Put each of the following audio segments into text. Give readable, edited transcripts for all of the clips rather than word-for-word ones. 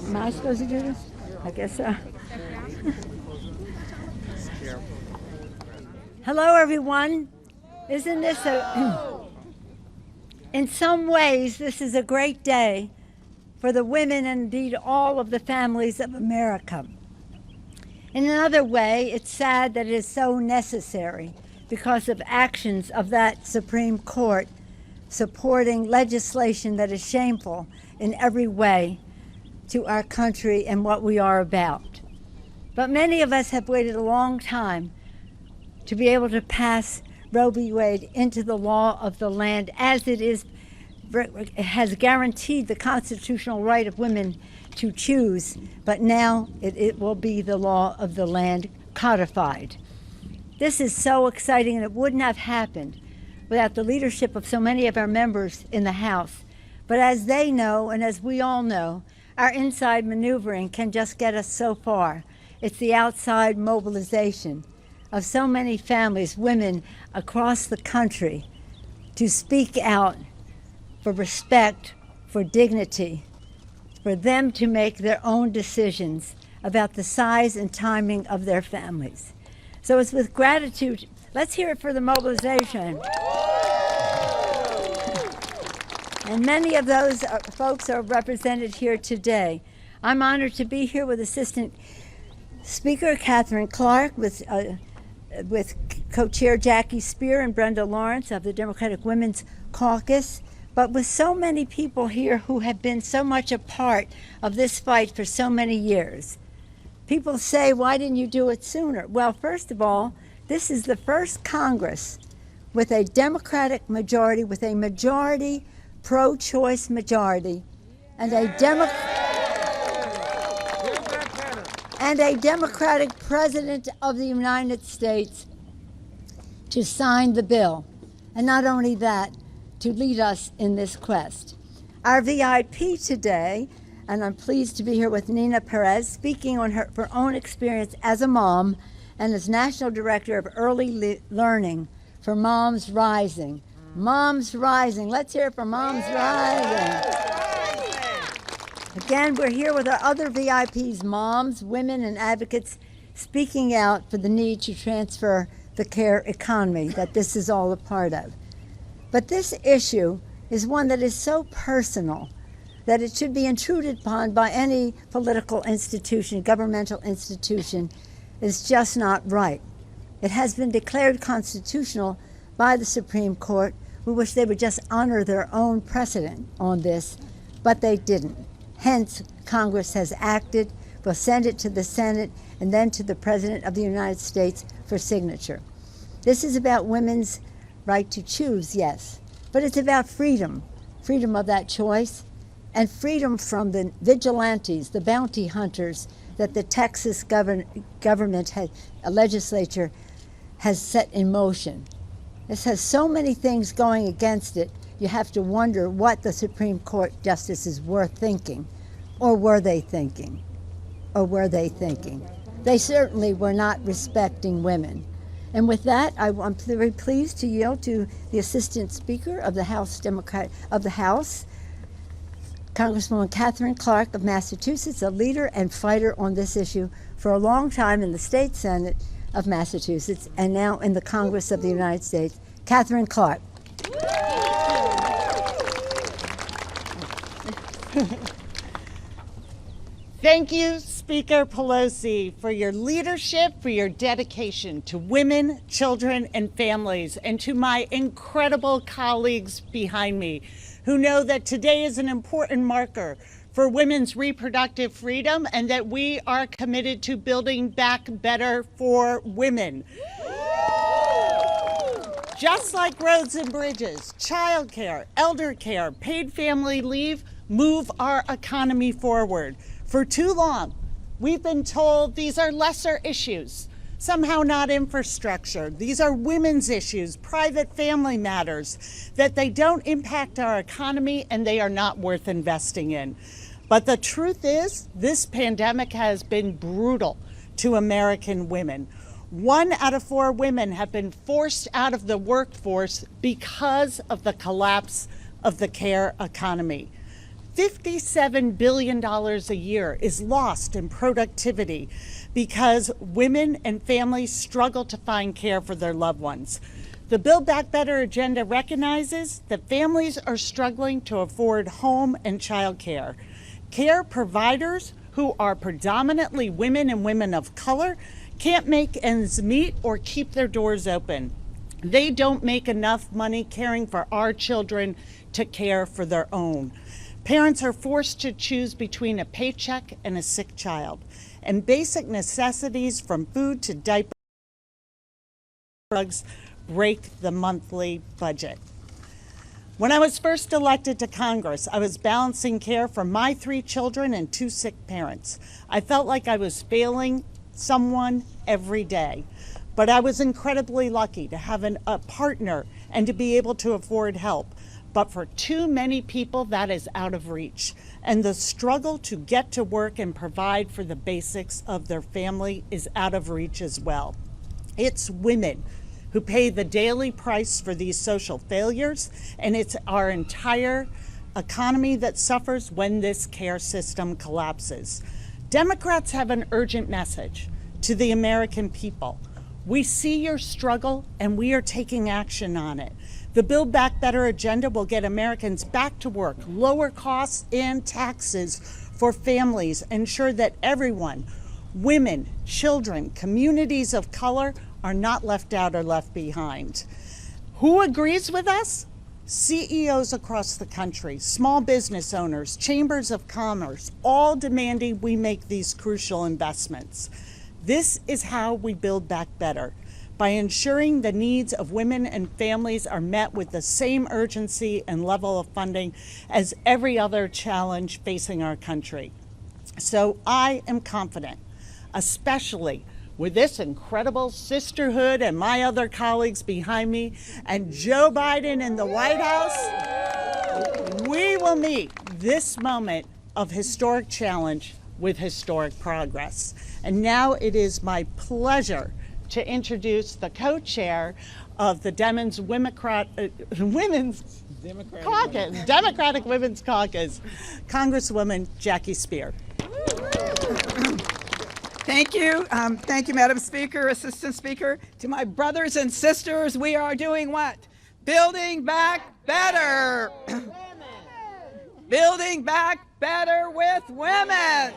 Am I supposed to do this? I guess so. Hello, everyone. Isn't this in some ways, this is a great day for the women and indeed all of the families of America. In another way, it's sad that it is so necessary because of actions of that Supreme Court supporting legislation that is shameful in every way to our country and what we are about. But many of us have waited a long time to be able to pass Roe v. Wade into the law of the land as it has guaranteed the constitutional right of women to choose, but now it will be the law of the land codified. This is so exciting, and it wouldn't have happened without the leadership of so many of our members in the House. But as they know, and as we all know, our inside maneuvering can just get us so far. It's the outside mobilization of so many families, women across the country, to speak out for respect, for dignity, for them to make their own decisions about the size and timing of their families. So it's with gratitude. Let's hear it for the mobilization. And many of those folks are represented here today. I'm honored to be here with Assistant Speaker Catherine Clark, with co-chair Jackie Spear and Brenda Lawrence of the Democratic Women's Caucus, but with so many people here who have been so much a part of this fight for so many years. People say, why didn't you do it sooner? Well, first of all, this is the first Congress with a Democratic majority, with a majority, pro-choice majority, and a Democratic president of the United States to sign the bill. And not only that, to lead us in this quest. Our VIP today, and I'm pleased to be here with Nina Perez, speaking on her own experience as a mom and as National Director of Early Learning for Moms Rising. Moms Rising. Let's hear it for Moms Rising. Again, we're here with our other VIPs, moms, women, and advocates speaking out for the need to transfer the care economy that this is all a part of. But this issue is one that is so personal that it should be intruded upon by any political institution, governmental institution, is just not right. It has been declared constitutional by the Supreme Court. We wish they would just honor their own precedent on this, but they didn't. Hence, Congress has acted. We'll send it to the Senate and then to the President of the United States for signature. This is about women's right to choose, yes, but it's about freedom, freedom of that choice, and freedom from the vigilantes, the bounty hunters that the Texas legislature has set in motion. This has so many things going against it, you have to wonder what the Supreme Court justices were thinking, or were they thinking, or were they thinking? They certainly were not respecting women. And with that, I'm very pleased to yield to the Assistant Speaker of the House Congresswoman Catherine Clark of Massachusetts, a leader and fighter on this issue for a long time in the State Senate of Massachusetts and now in the Congress of the United States. Catherine Clark. Thank you, Speaker Pelosi, for your leadership, for your dedication to women, children, and families, and to my incredible colleagues behind me who know that today is an important marker for women's reproductive freedom and that we are committed to building back better for women. Just like roads and bridges, childcare, elder care, paid family leave move our economy forward. For too long, we've been told these are lesser issues, somehow not infrastructure. These are women's issues, private family matters, that they don't impact our economy and they are not worth investing in. But the truth is, this pandemic has been brutal to American women. 1 out of 4 women have been forced out of the workforce because of the collapse of the care economy. $57 billion a year is lost in productivity because women and families struggle to find care for their loved ones. The Build Back Better agenda recognizes that families are struggling to afford home and child care. Care providers, who are predominantly women and women of color, can't make ends meet or keep their doors open. They don't make enough money caring for our children to care for their own. Parents are forced to choose between a paycheck and a sick child, and basic necessities from food to diapers drugs break the monthly budget. When I was first elected to Congress, I was balancing care for my 3 children and 2 sick parents. I felt like I was failing someone every day, but I was incredibly lucky to have a partner and to be able to afford help. But for too many people, that is out of reach. And the struggle to get to work and provide for the basics of their family is out of reach as well. It's women who pay the daily price for these social failures, and it's our entire economy that suffers when this care system collapses. Democrats have an urgent message to the American people. We see your struggle and we are taking action on it. The Build Back Better agenda will get Americans back to work, lower costs and taxes for families, ensure that everyone, women, children, communities of color, are not left out or left behind. Who agrees with us? CEOs across the country, small business owners, chambers of commerce, all demanding we make these crucial investments. This is how we build back better, by ensuring the needs of women and families are met with the same urgency and level of funding as every other challenge facing our country. So I am confident, especially with this incredible sisterhood and my other colleagues behind me and Joe Biden in the White House, we will meet this moment of historic challenge with historic progress. And now it is my pleasure to introduce the co-chair of the Democratic Women's Caucus, Congresswoman Jackie Speer. Thank you. Thank you, Madam Speaker, Assistant Speaker. To my brothers and sisters, we are doing what? Building back better. Building back better with women.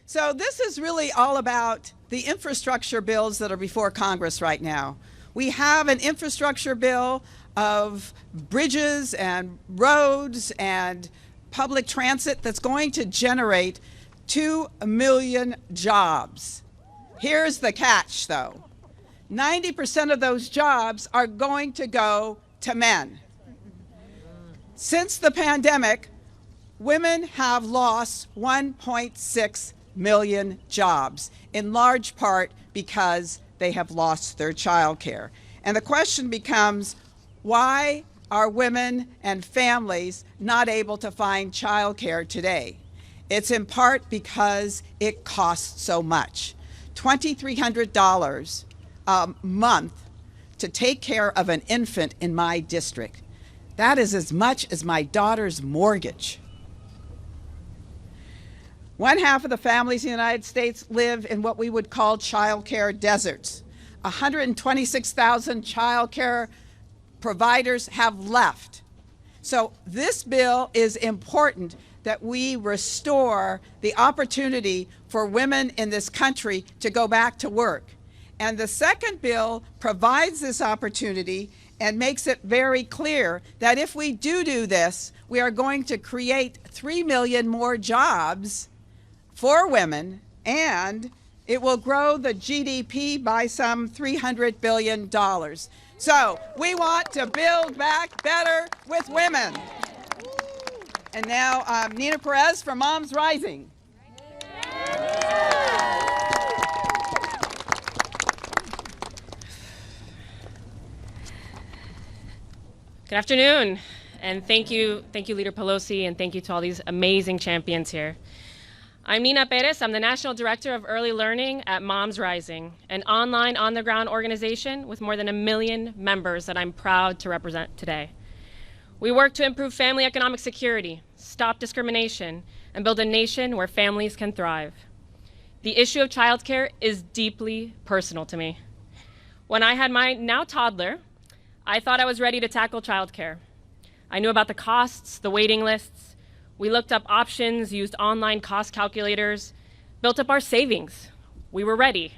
So this is really all about the infrastructure bills that are before Congress right now. We have an infrastructure bill of bridges and roads and public transit that's going to generate 2 million jobs. Here's the catch, though. 90% of those jobs are going to go to men. Since the pandemic, women have lost 1.6 million jobs, in large part because they have lost their child care. And the question becomes, why are women and families not able to find child care today? It's in part because it costs so much. $2,300 a month to take care of an infant in my district. That is as much as my daughter's mortgage. 1/2 of the families in the United States live in what we would call child care deserts. 126,000 child care providers have left. So this bill is important that we restore the opportunity for women in this country to go back to work. And the second bill provides this opportunity and makes it very clear that if we do this, we are going to create 3 million more jobs for women, and it will grow the GDP by some $300 billion. So we want to build back better with women. And now Nina Perez from Moms Rising. Good afternoon, and thank you Leader Pelosi, and thank you to all these amazing champions here. I'm Nina Perez. I'm the National Director of Early Learning at Moms Rising, an online, on-the-ground organization with more than 1 million members that I'm proud to represent today. We work to improve family economic security, stop discrimination, and build a nation where families can thrive. The issue of childcare is deeply personal to me. When I had my now toddler, I thought I was ready to tackle childcare. I knew about the costs, the waiting lists. We looked up options, used online cost calculators, built up our savings. We were ready,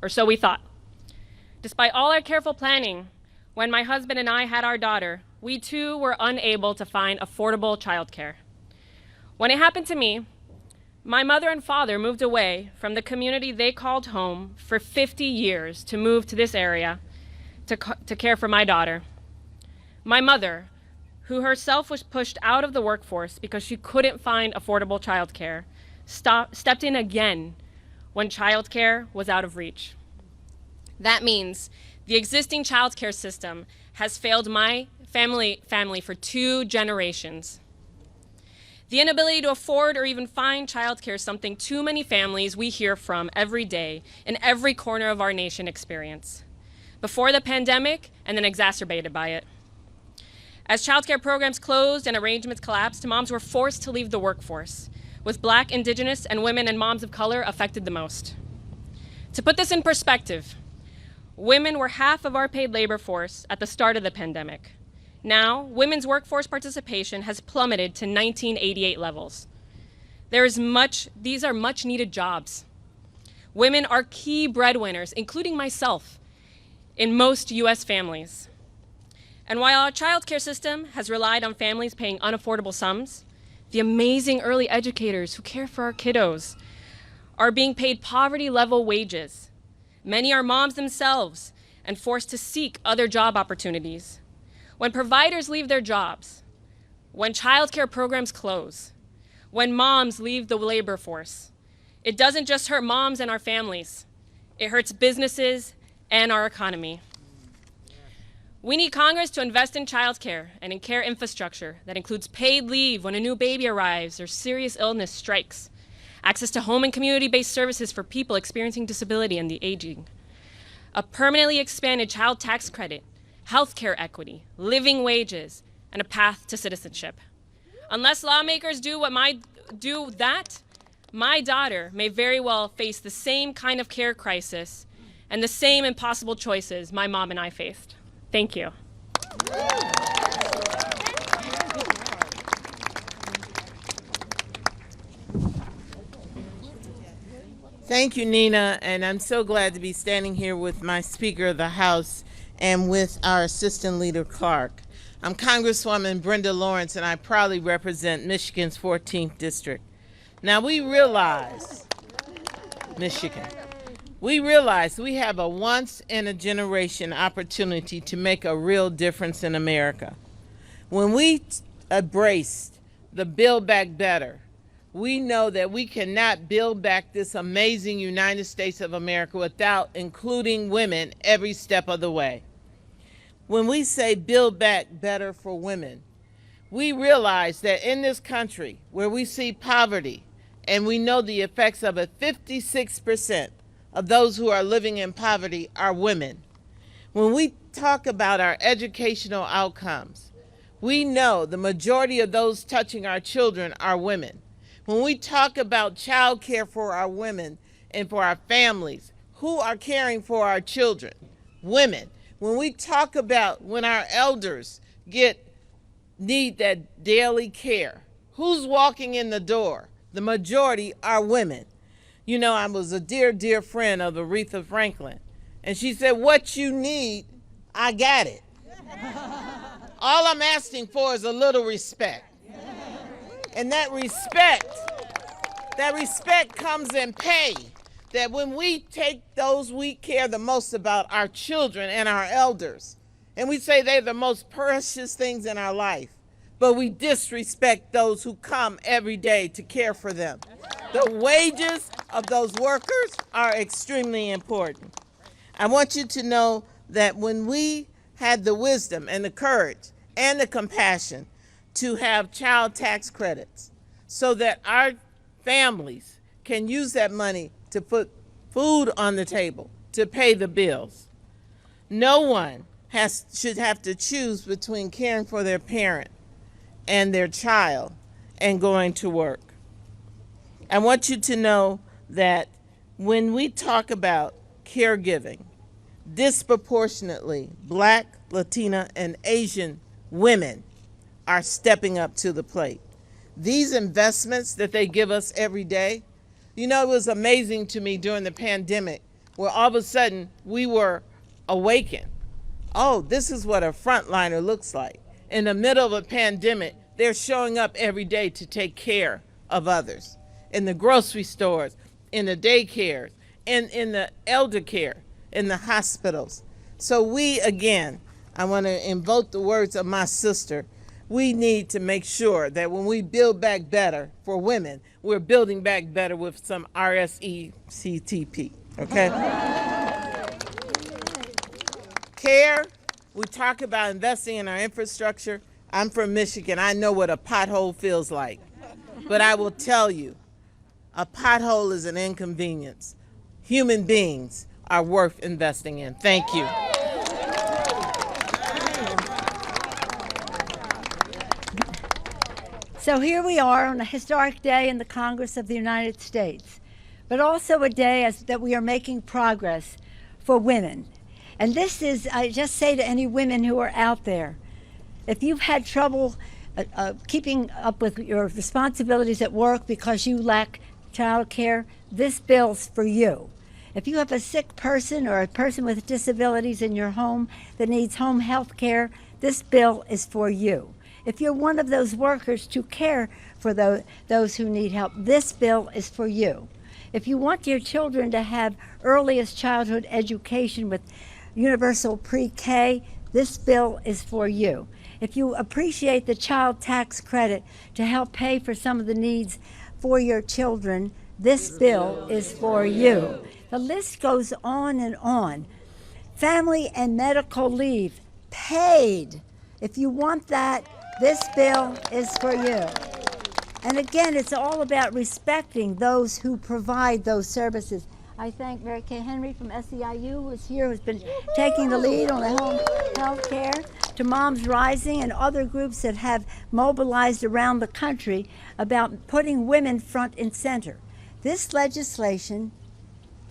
or so we thought. Despite all our careful planning, when my husband and I had our daughter, we too were unable to find affordable childcare. When it happened to me, my mother and father moved away from the community they called home for 50 years to move to this area to care for my daughter. My mother, who herself was pushed out of the workforce because she couldn't find affordable childcare, stepped in again when childcare was out of reach. That means the existing childcare system has failed my family for 2 generations. The inability to afford or even find childcare is something too many families we hear from every day in every corner of our nation experience, before the pandemic and then exacerbated by it. As childcare programs closed and arrangements collapsed, moms were forced to leave the workforce, with Black, Indigenous, and women and moms of color affected the most. To put this in perspective, women were half of our paid labor force at the start of the pandemic. Now, women's workforce participation has plummeted to 1988 levels. These are much needed jobs. Women are key breadwinners, including myself, in most US families. And while our childcare system has relied on families paying unaffordable sums, the amazing early educators who care for our kiddos are being paid poverty-level wages. Many are moms themselves and forced to seek other job opportunities. When providers leave their jobs, when childcare programs close, when moms leave the labor force, it doesn't just hurt moms and our families, it hurts businesses and our economy. We need Congress to invest in childcare and in care infrastructure that includes paid leave when a new baby arrives or serious illness strikes, access to home and community-based services for people experiencing disability and the aging, a permanently expanded child tax credit, healthcare equity, living wages, and a path to citizenship. Unless lawmakers do that, my daughter may very well face the same kind of care crisis and the same impossible choices my mom and I faced. Thank you. Thank you, Nina, and I'm so glad to be standing here with my Speaker of the House and with our Assistant Leader Clark. I'm Congresswoman Brenda Lawrence, and I proudly represent Michigan's 14th District. Now, we realize we have a once-in-a-generation opportunity to make a real difference in America. When we embraced the Build Back Better, we know that we cannot build back this amazing United States of America without including women every step of the way. When we say build back better for women, we realize that in this country where we see poverty and we know the effects of it, 56% of those who are living in poverty are women. When we talk about our educational outcomes, we know the majority of those touching our children are women. When we talk about child care for our women and for our families, who are caring for our children? Women. When we talk about when our elders need that daily care, who's walking in the door? The majority are women. You know, I was a dear, dear friend of Aretha Franklin, and she said, "What you need, I got it." All I'm asking for is a little respect. And that respect comes in pay. That when we take those we care the most about, our children and our elders, and we say they're the most precious things in our life, but we disrespect those who come every day to care for them. The wages of those workers are extremely important. I want you to know that when we had the wisdom and the courage and the compassion to have child tax credits so that our families can use that money to put food on the table, to pay the bills. No one should have to choose between caring for their parent and their child and going to work. I want you to know that when we talk about caregiving, disproportionately Black, Latina, and Asian women are stepping up to the plate. These investments that they give us every day, you know, it was amazing to me during the pandemic where all of a sudden we were awakened. Oh, this is what a frontliner looks like. In the middle of a pandemic, they're showing up every day to take care of others. In the grocery stores, in the daycares, in the elder care, in the hospitals. So we, again, I want to invoke the words of my sister. We need to make sure that when we build back better for women, we're building back better with some RSECTP, okay? Care, we talk about investing in our infrastructure. I'm from Michigan. I know what a pothole feels like. But I will tell you, a pothole is an inconvenience. Human beings are worth investing in. Thank you. So here we are on a historic day in the Congress of the United States, but also a day that we are making progress for women. And this is, I just say to any women who are out there, if you've had trouble keeping up with your responsibilities at work because you lack child care, this bill's for you. If you have a sick person or a person with disabilities in your home that needs home health care, this bill is for you. If you're one of those workers to care for those who need help, this bill is for you. If you want your children to have earliest childhood education with universal pre-K, this bill is for you. If you appreciate the child tax credit to help pay for some of the needs for your children, this bill is for you. The list goes on and on. Family and medical leave, paid. If you want that, this bill is for you. And again, it's all about respecting those who provide those services. I thank Mary Kay Henry from SEIU, who's here, who's been taking the lead on the home health care, to Moms Rising and other groups that have mobilized around the country about putting women front and center. This legislation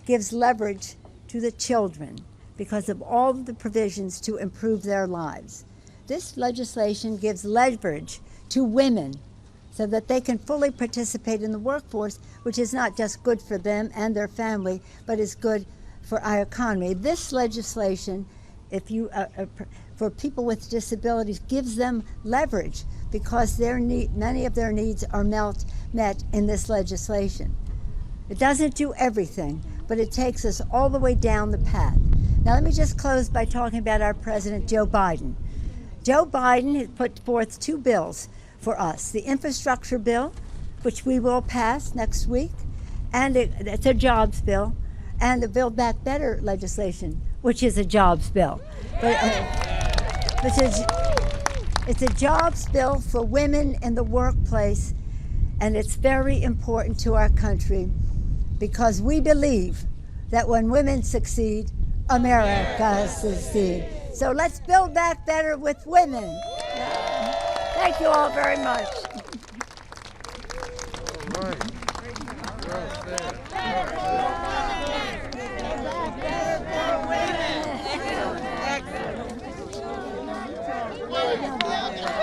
gives leverage to the children because of all of the provisions to improve their lives. This legislation gives leverage to women so that they can fully participate in the workforce, which is not just good for them and their family, but is good for our economy. This legislation, for people with disabilities, gives them leverage because many of their needs are met in this legislation. It doesn't do everything, but it takes us all the way down the path. Now let me just close by talking about our President, Joe Biden. Joe Biden has put forth two bills for us. The infrastructure bill, which we will pass next week, and it's a jobs bill, and the Build Back Better legislation, which is a jobs bill. But it's a jobs bill for women in the workplace, and it's very important to our country because we believe that when women succeed, America succeeds. So let's build back better with women. Thank you all very much. Well